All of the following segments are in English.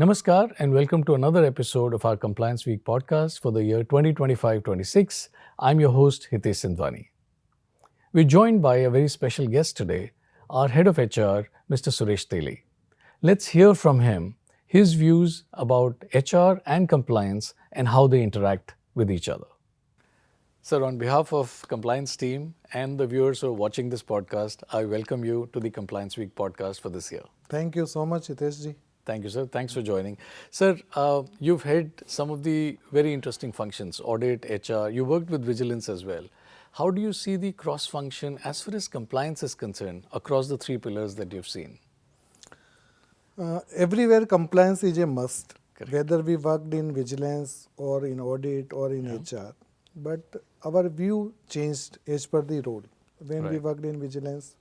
Namaskar and welcome to another episode of our Compliance Week podcast for the year 2025-26. I'm your host Hitesh Sindwani. We're joined by a very special guest today, our head of HR, Mr. Suresh Teli. Let's hear from him his views about HR and compliance and how they interact with each other. Sir, on behalf of compliance team and the viewers who are watching this podcast, I welcome you to the Compliance Week podcast for this year. Thank you so much, Hitesh ji. Thank you, sir. Thanks for joining. Sir, you've had some of the very interesting functions, audit, HR. You worked with vigilance as well. How do you see the cross-function as far as compliance is concerned across the three pillars that you've seen? Everywhere compliance is a must, Correct. whether we worked in vigilance or in audit or in HR. But our view changed as per the role. When we Right. worked in vigilance,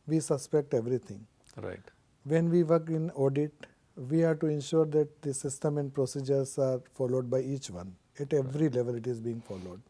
we suspect everything. Right. When we work in audit, we have to ensure that the system and procedures are followed by each one. At every level it is being followed.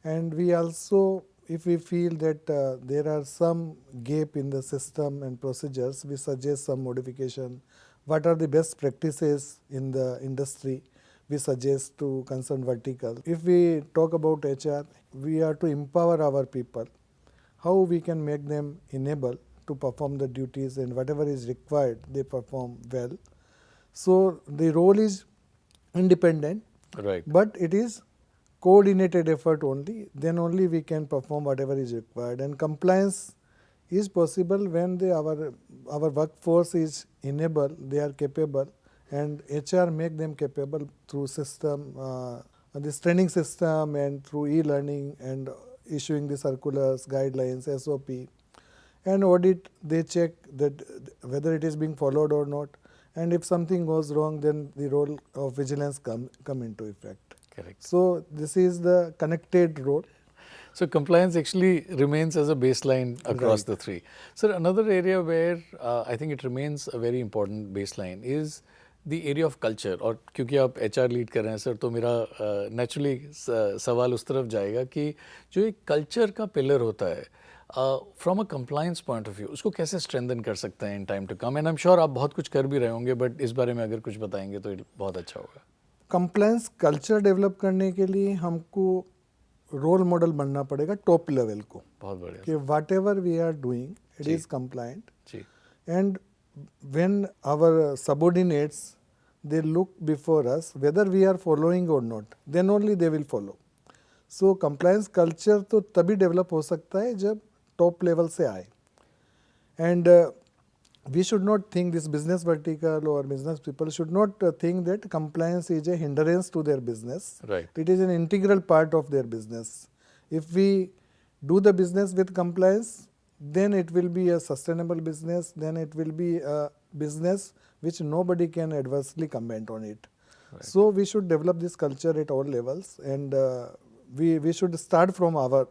And we also, if we feel that there are some gap in the system and procedures, we suggest some modification. What are the best practices in the industry? We suggest to concerned vertical. If we talk about HR, we are to empower our people. How we can make them enable to perform the duties and whatever is required, they perform well. So the role is independent, Right. but it is coordinated effort only. Then only we can perform whatever is required. And compliance is possible when our workforce is enabled, they are capable, and HR make them capable through system, this training system and through e-learning and issuing the circulars, guidelines, SOP. And audit, they check that whether it is being followed or not. And if something goes wrong, then the role of vigilance come into effect. Correct. So this is the connected role. So compliance actually remains as a baseline across Right. the three. Sir, another area where I think it remains a very important baseline is the area of culture. और क्योंकि आप HR lead कर रहे हैं sir, तो मेरा naturally सवाल उस तरफ जाएगा कि जो एक कल्चर का पिलर होता है from a compliance point of view उसको कैसे स्ट्रेंथन कर सकते हैं in time to come and I am sure आप बहुत कुछ कर भी रहे होंगे बट इस बारे में अगर कुछ बताएंगे तो बहुत अच्छा होगा. कंप्लायंस कल्चर डेवलप करने के लिए हमको रोल मॉडल बनना पड़ेगा टॉप लेवल को. बहुत बढ़िया कि whatever we are doing it जी. Is compliant. जी. And when our subordinates, they look before us, whether we are following or not, then only they will follow. So compliance culture तो तभी develop हो सकता है जब top level से आए. And we should not think, this business vertical or business people should not think that compliance is a hindrance to their business. Right. It is an integral part of their business. If we do the business with compliance, then it will be a sustainable business, then it will be a business which nobody can adversely comment on it. Right. So we should develop this culture at all levels, and we should start from our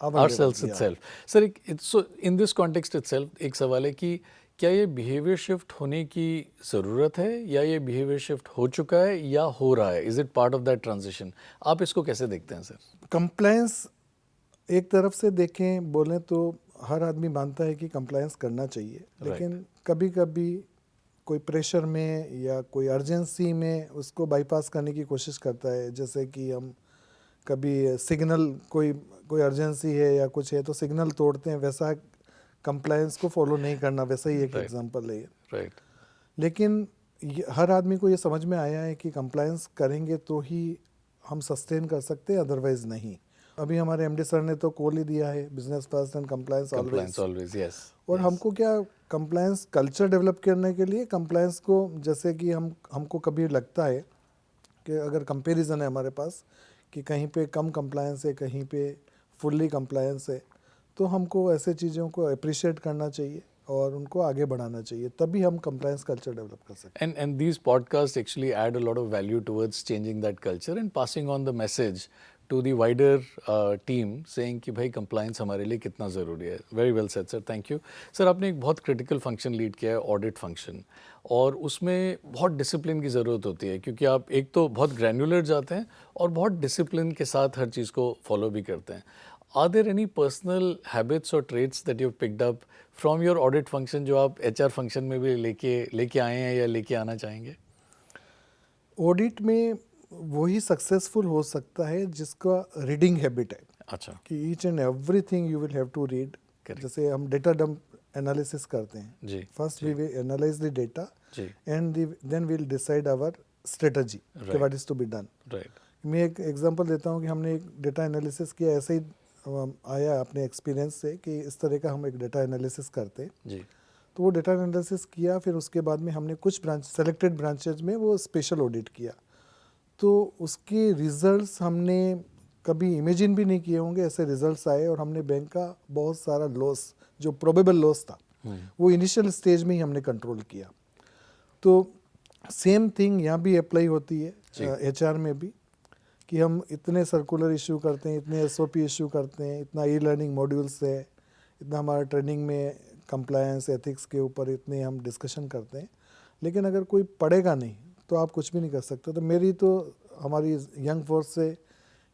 ourselves level. Yeah. itself. Sir, so in this context itself एक सवाल है कि क्या ये behaviour shift होने की ज़रूरत है या ये बिहेवियर शिफ्ट हो चुका है या हो रहा है? Is it part of that transition? आप इसको कैसे देखते हैं सर? कंप्लायंस एक तरफ से देखें बोलें तो हर आदमी मानता है कि कंप्लायंस करना चाहिए, लेकिन कभी कभी कोई प्रेशर में या कोई अर्जेंसी में उसको बाईपास करने की कोशिश करता है. जैसे कि हम कभी सिग्नल कोई अर्जेंसी है या कुछ है तो सिग्नल तोड़ते हैं, वैसा कंप्लायंस को फॉलो नहीं करना, वैसा ही एक Right. एग्जांपल है. राइट. लेकिन हर आदमी को ये समझ में आया है कि कंप्लायंस करेंगे तो ही हम सस्टेन कर सकते हैं, अदरवाइज नहीं. अभी हमारे एमडी सर ने तो कॉल ही दिया है, business first and compliance compliance always. Always, yes. और हमको क्या कंप्लायंस कल्चर डेवलप करने के लिए कंप्लायंस को, जैसे कि हमको कभी लगता है कि अगर कंपैरिजन है हमारे पास कि कहीं पे कम कंप्लायंस है, कहीं पे फुल्ली कंप्लायंस है, तो हमको ऐसे चीज़ों को अप्रिशिएट करना चाहिए और उनको आगे बढ़ाना चाहिए, तभी हम कंप्लायंस कल्चर डेवलप कर सकते हैं. And these podcasts actually add a lot of value towards changing that culture and passing on the message to the wider team saying कि भाई compliance हमारे लिए कितना ज़रूरी है. Very well said, sir. Thank you. Sir, आपने एक बहुत critical function lead किया है, audit function, और उसमें बहुत डिसिप्लिन की ज़रूरत होती है क्योंकि आप एक तो बहुत ग्रैन्युलर जाते हैं और बहुत डिसिप्लिन के साथ हर चीज़ को फॉलो भी करते हैं. Are there any personal habits or traits that you've picked up from your audit function जो आप HR function में भी लेके आए हैं या लेके आना चाहेंगे? ऑडिट में वही सक्सेसफुल हो सकता है जिसका रीडिंग हैबिट है, अच्छा, कि each and everything you will have to read. Correct. जैसे हम डेटा डंप एनालिसिस करते हैं, जी, फर्स्ट जी, we will analyse the data जी, and then we'll decide our strategy कि Right. What is to be done. Right, मैं एक एग्जांपल देता हूँ कि हमने एक डेटा एनालिसिस किया, ऐसे ही आया अपने एक्सपीरियंस से कि इस तरह का हम एक डेटा एनालिसिस करते. जी, तो वो डेटा एनालिसिस किया, फिर उसके बाद में हमने कुछ ब्रांच सेलेक्टेड ब्रांचेज में वो स्पेशल ऑडिट किया. तो उसके रिजल्ट्स हमने कभी इमेजिन भी नहीं किए होंगे, ऐसे रिजल्ट्स आए और हमने बैंक का बहुत सारा लॉस, जो प्रोबेबल लॉस था, वो इनिशियल स्टेज में ही हमने कंट्रोल किया. तो सेम थिंग यहाँ भी अप्लाई होती है एचआर में भी, कि हम इतने सर्कुलर इशू करते हैं, इतने एसओपी इशू करते हैं, इतना ई लर्निंग मॉड्यूल्स है, इतना हमारा ट्रेनिंग में कंप्लायंस एथिक्स के ऊपर इतने हम डिस्कशन करते हैं, लेकिन अगर कोई पढ़ेगा नहीं तो आप कुछ भी नहीं कर सकते. तो मेरी तो हमारी यंग फोर्स से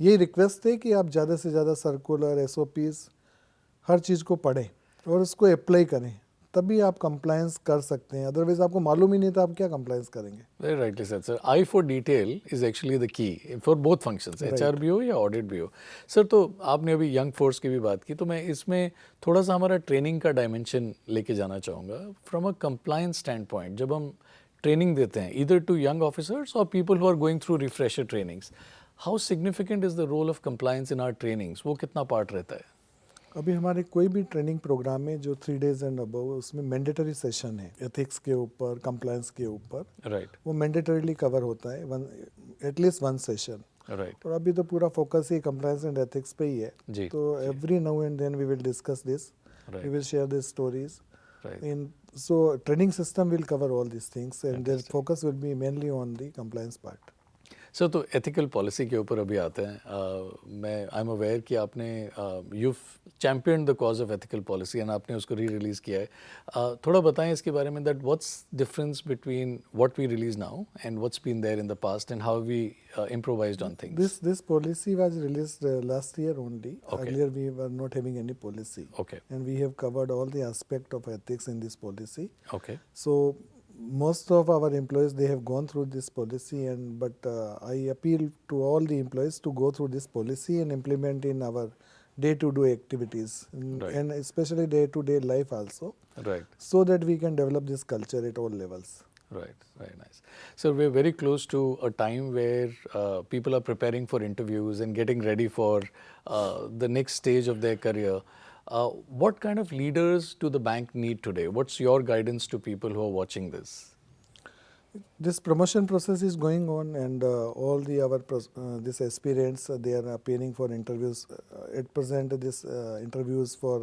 यही रिक्वेस्ट है कि आप ज़्यादा से ज़्यादा सर्कुलर एसओपीज़ हर चीज़ को पढ़ें और उसको अप्लाई करें, तभी आप कंप्लायंस कर सकते हैं. अदरवाइज आपको मालूम ही नहीं था आप क्या कंप्लायंस करेंगे. Very rightly sir. Sir, I for detail is actually the key for both functions, HR भी हो या ऑडिट भी हो. सर, तो आपने अभी यंग फोर्स की भी बात की, तो मैं इसमें थोड़ा सा हमारा ट्रेनिंग का डायमेंशन लेके जाना चाहूँगा from a compliance standpoint. जब हम ट्रेनिंग देते हैं ईदर टू यंग ऑफिसर्स और people who are going through refresher trainings, how significant is the role of compliance in our trainings? वो कितना पार्ट रहता है? अभी हमारे कोई भी ट्रेनिंग प्रोग्राम में जो 3 days एंड अबव, उसमें मैंडेटरी सेशन है एथिक्स के ऊपर, कंप्लायंस के ऊपर. राइट, वो मैंडेटरीली कवर होता है, एटलीस्ट वन सेशन. राइट, और अभी तो पूरा फोकस ही कंप्लायंस एंड एथिक्स पे ही है. जी, तो every now and then we will discuss this, we will share this stories right. in. So training system will cover all these things and their Fantastic. focus will be mainly on the compliance part. Sir, तो ethical policy के ऊपर अभी आते हैं. मैं I am aware कि आपने you champion the cause of ethical policy and आपने उसको री रिलीज़ किया है. थोड़ा बताएं इसके बारे में, that what's difference between what we release now and what's been there in the past and how we improvised on things. This policy was released last year only. Okay. Earlier we were not having any policy. Okay, And we have covered all the aspect of ethics in this policy. okay, So most of our employees, they have gone through this policy, and but I appeal to all the employees to go through this policy and implement in our day-to-day activities, Right. and especially day-to-day life also, right. so that we can develop this culture at all levels. Right, very nice. So we're very close to a time where people are preparing for interviews and getting ready for the next stage of their career. What kind of leaders do the bank need today? What's your guidance to people who are watching this? This promotion process is going on, and all the this aspirants, they are appearing for interviews. At present, this interviews for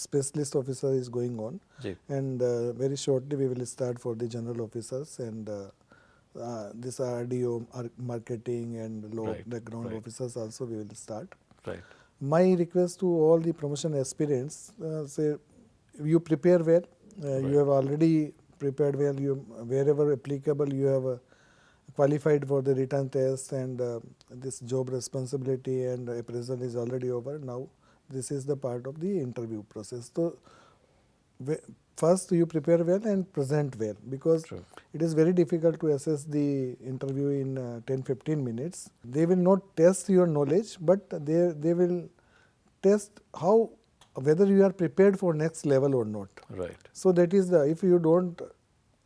specialist officer is going on, Ji. and very shortly we will start for the general officers, and this RDO, marketing and law Right, background right. officers also we will start. Right, My request to all the promotion aspirants, say you prepare well. Right. You have already prepared well. You, wherever applicable, you have qualified for the written test, and this job responsibility and appraisal is already over. Now this is the part of the interview process. So first you prepare well and present well, because True. it is very difficult to assess the interview in 10-15 minutes. They will not test your knowledge, but they will test how, whether you are prepared for next level or not. right, So that is the, if you don't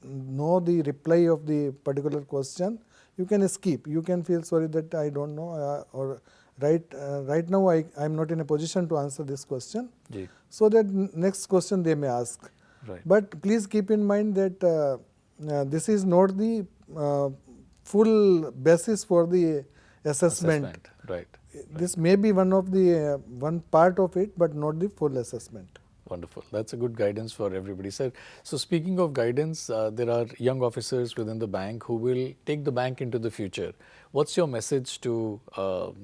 know the reply of the particular question, you can skip. You can feel sorry that I don't know, or right now I am not in a position to answer this question. Ji. So that next question they may ask. Right. But please keep in mind that this is not the full basis for the assessment. Right. This may be one of the one part of it, but not the full assessment. Wonderful. That's a good guidance for everybody, sir. So speaking of guidance, there are young officers within the bank who will take the bank into the future. What's your message to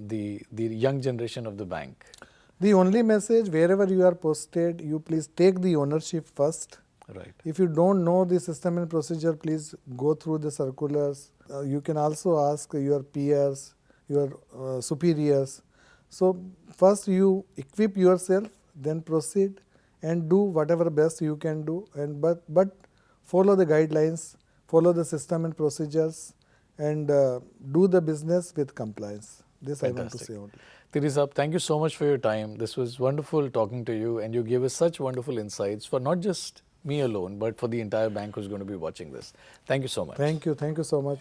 the young generation of the bank? The only message, wherever you are posted, you please take the ownership first. Right. If you don't know the system and procedure, please go through the circulars. You can also ask your peers, your superiors. So first you equip yourself, then proceed and do whatever best you can do, and but follow the guidelines, follow the system and procedures, and do the business with compliance. This I want to Fantastic. say only. Tiri Saab, thank you so much for your time. This was wonderful talking to you, and you gave us such wonderful insights for not just me alone, but for the entire bank who's going to be watching this. Thank you so much. Thank you so much.